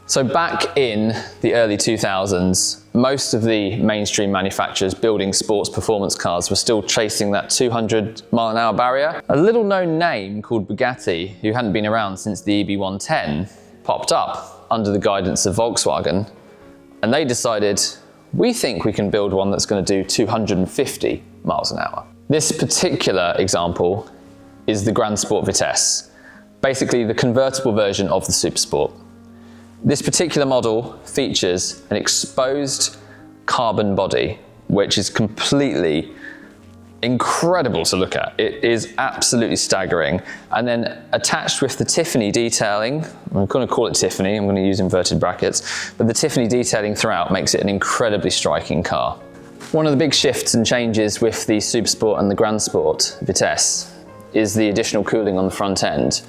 So back in the early 2000s, most of the mainstream manufacturers building sports performance cars were still chasing that 200-mile-an-hour barrier. A little known name called Bugatti, who hadn't been around since the EB110, popped up under the guidance of Volkswagen, and they decided, we think we can build one that's going to do 250 miles an hour. This particular example is the Grand Sport Vitesse, basically the convertible version of the Supersport. This particular model features an exposed carbon body, which is completely incredible to look at. It is absolutely staggering. And then attached with the Tiffany detailing, I'm going to call it Tiffany, I'm going to use inverted brackets, but the Tiffany detailing throughout makes it an incredibly striking car. One of the big shifts and changes with the Supersport and the Grand Sport Vitesse is the additional cooling on the front end.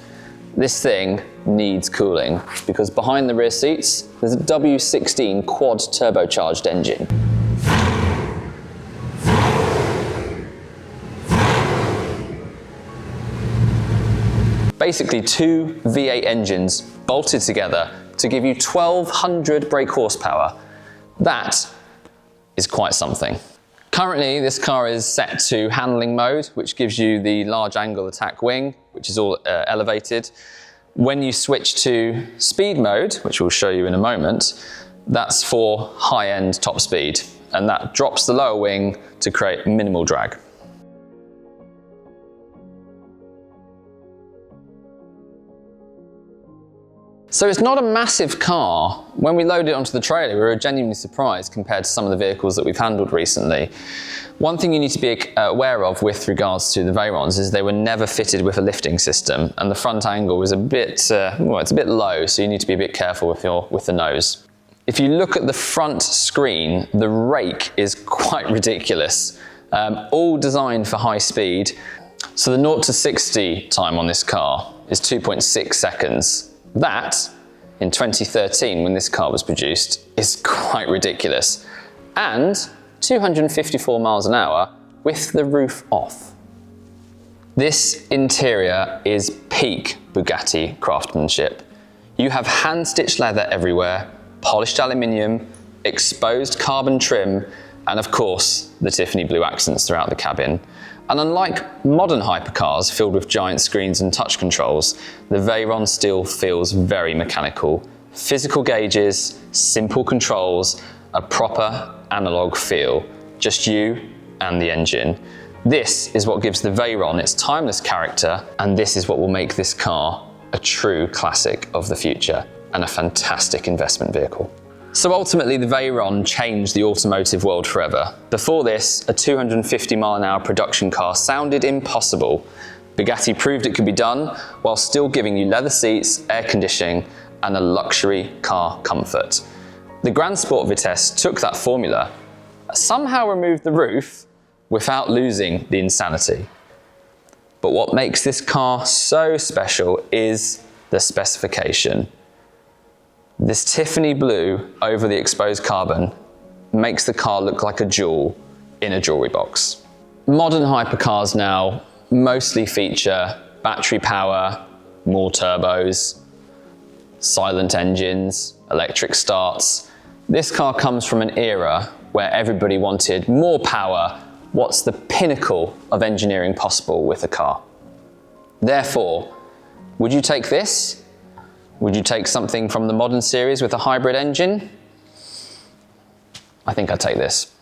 This thing needs cooling because behind the rear seats, there's a W16 quad turbocharged engine. Basically 2 V8 engines bolted together to give you 1200 brake horsepower. That is quite something. Currently, this car is set to handling mode, which gives you the large angle attack wing, which is all elevated. When you switch to speed mode, which we'll show you in a moment, that's for high-end top speed, and that drops the lower wing to create minimal drag. So it's not a massive car. When we loaded it onto the trailer, we were genuinely surprised compared to some of the vehicles that we've handled recently. One thing you need to be aware of with regards to the Veyrons is they were never fitted with a lifting system, and the front angle is a bit, well, it's a bit low, so you need to be a bit careful with the nose. If you look at the front screen, the rake is quite ridiculous. All designed for high speed. So the 0 to 60 time on this car is 2.6 seconds. That, in 2013, when this car was produced, is quite ridiculous. And 254 miles an hour with the roof off. This interior is peak Bugatti craftsmanship. You have hand-stitched leather everywhere, polished aluminium, exposed carbon trim, and of course, the Tiffany blue accents throughout the cabin. And unlike modern hypercars filled with giant screens and touch controls, the Veyron still feels very mechanical. Physical gauges, simple controls, a proper analog feel. Just you and the engine. This is what gives the Veyron its timeless character, and this is what will make this car a true classic of the future and a fantastic investment vehicle. So ultimately, the Veyron changed the automotive world forever. Before this, a 250-mile-an-hour production car sounded impossible. Bugatti proved it could be done while still giving you leather seats, air conditioning, and a luxury car comfort. The Grand Sport Vitesse took that formula, somehow removed the roof without losing the insanity. But what makes this car so special is the specification. This Tiffany blue over the exposed carbon makes the car look like a jewel in a jewelry box. Modern hypercars now mostly feature battery power, more turbos, silent engines, electric starts. This car comes from an era where everybody wanted more power. What's the pinnacle of engineering possible with a car? Therefore, would you take this? Would you take something from the modern series with a hybrid engine? I think I'd take this.